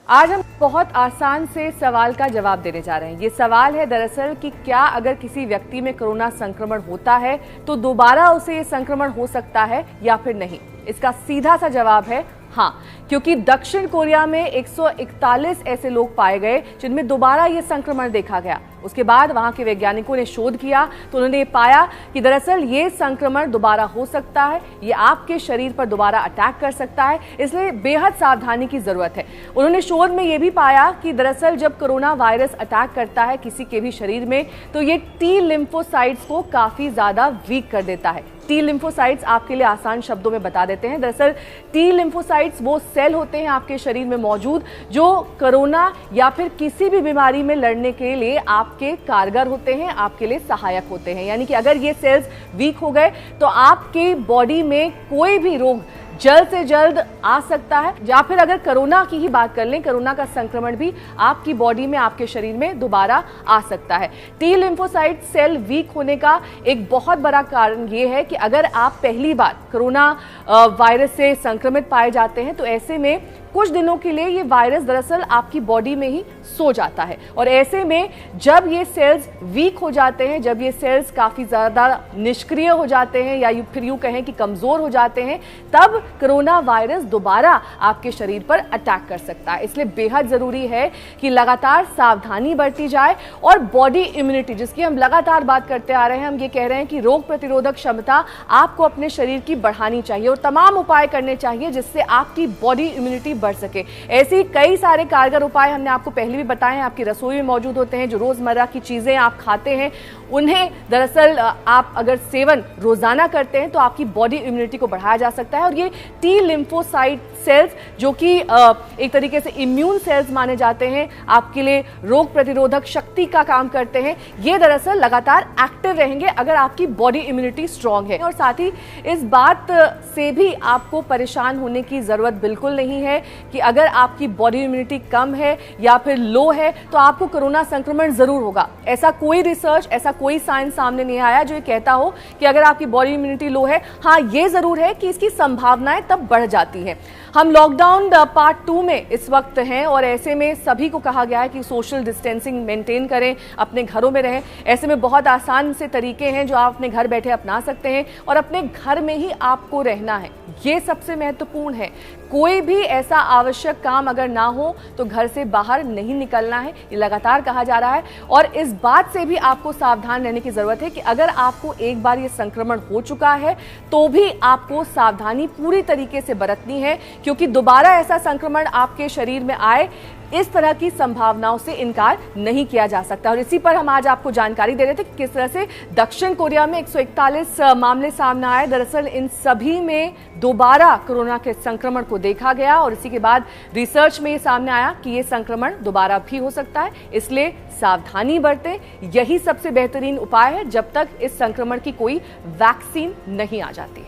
आज हम बहुत आसान से सवाल का जवाब देने जा रहे हैं। ये सवाल है दरअसल कि क्या अगर किसी व्यक्ति में कोरोना संक्रमण होता है तो दोबारा उसे ये संक्रमण हो सकता है या फिर नहीं। इसका सीधा सा जवाब है हाँ, क्योंकि दक्षिण कोरिया में 141 ऐसे लोग पाए गए जिनमें दोबारा ये संक्रमण देखा गया। उसके बाद वहां के वैज्ञानिकों ने शोध किया तो उन्होंने ये पाया कि दरअसल ये संक्रमण दोबारा हो सकता है, ये आपके शरीर पर दोबारा अटैक कर सकता है, इसलिए बेहद सावधानी की जरूरत है। उन्होंने शोध में ये भी पाया कि दरअसल जब कोरोना वायरस अटैक करता है किसी के भी शरीर में तो ये टी लिम्फोसाइट्स को काफी ज्यादा वीक कर देता है। टी लिम्फोसाइट्स आपके लिए आसान शब्दों में बता देते हैं। दरअसल टी लिम्फोसाइट्स वो सेल होते हैं आपके शरीर में मौजूद जो कोरोना या फिर किसी भी बीमारी में लड़ने के लिए आपके कारगर होते हैं, आपके लिए सहायक होते हैं। यानी कि अगर ये सेल्स वीक हो गए तो आपके बॉडी में कोई भी रोग जल्द से जल्द आ सकता है। या फिर अगर कोरोना की ही बात कर लें, कोरोना का संक्रमण भी आपकी बॉडी में, आपके शरीर में दोबारा आ सकता है। टी लिम्फोसाइट सेल वीक होने का एक बहुत बड़ा कारण यह है कि अगर आप पहली बार कोरोना वायरस से संक्रमित पाए जाते हैं तो ऐसे में कुछ दिनों के लिए ये वायरस दरअसल आपकी बॉडी में ही सो जाता है और ऐसे में जब ये सेल्स वीक हो जाते हैं, जब ये सेल्स काफी ज्यादा निष्क्रिय हो जाते हैं या फिर यूं कहें कि कमजोर हो जाते हैं, तब कोरोना वायरस दोबारा आपके शरीर पर अटैक कर सकता है। इसलिए बेहद जरूरी है कि लगातार सावधानी बरती जाए और बॉडी इम्यूनिटी, जिसकी हम लगातार बात करते आ रहे हैं, हम ये कह रहे हैं कि रोग प्रतिरोधक क्षमता आपको अपने शरीर की बढ़ानी चाहिए और तमाम उपाय करने चाहिए जिससे आपकी बॉडी इम्यूनिटी बढ़ सके। ऐसी कई सारे कारगर उपाय हमने आपको पहले भी बताए हैं, आपकी रसोई में मौजूद होते हैं। जो रोजमर्रा की चीजें आप खाते हैं उन्हें दरअसल आप अगर सेवन रोजाना करते हैं तो आपकी बॉडी इम्यूनिटी को बढ़ाया जा सकता है और ये टी लिम्फोसाइट सेल्स जो कि एक तरीके से इम्यून सेल्स माने जाते हैं, आपके लिए रोग प्रतिरोधक शक्ति का काम करते हैं, ये दरअसल लगातार एक्टिव रहेंगे अगर आपकी बॉडी इम्यूनिटी स्ट्रांग है। और साथ ही इस बात से भी आपको परेशान होने की जरूरत बिल्कुल नहीं है कि अगर आपकी बॉडी इम्यूनिटी कम है या फिर लो है तो आपको कोरोना संक्रमण जरूर होगा। ऐसा कोई रिसर्च, ऐसा कोई साइंस सामने नहीं आया जो ये कहता हो कि अगर आपकी बॉडी इम्यूनिटी लो है। हाँ, ये जरूर है कि इसकी संभावनाएं तब बढ़ जाती हैं। हम लॉकडाउन पार्ट 2 में इस वक्त हैं और ऐसे में सभी को कहा गया है कि सोशल डिस्टेंसिंग मेंटेन करें, अपने घरों में रहें। ऐसे में बहुत आसान से तरीके हैं जो आप अपने घर बैठे अपना सकते हैं और अपने घर में ही आपको रहना है, ये सबसे महत्वपूर्ण है। कोई भी ऐसा आवश्यक काम अगर ना हो तो घर से बाहर नहीं निकलना है, ये लगातार कहा जा रहा है। और इस बात से भी आपको सावधान रहने की जरूरत है कि अगर आपको एक बार ये संक्रमण हो चुका है तो भी आपको सावधानी पूरी तरीके से बरतनी है, क्योंकि दोबारा ऐसा संक्रमण आपके शरीर में आए इस तरह की संभावनाओं से इनकार नहीं किया जा सकता। और इसी पर हम आज आपको जानकारी दे रहे थे कि किस तरह से दक्षिण कोरिया में 141 मामले सामने आए। दरअसल इन सभी में दोबारा कोरोना के संक्रमण को देखा गया और इसी के बाद रिसर्च में ये सामने आया कि ये संक्रमण दोबारा भी हो सकता है। इसलिए सावधानी बरतें, यही सबसे बेहतरीन उपाय है जब तक इस संक्रमण की कोई वैक्सीन नहीं आ जाती।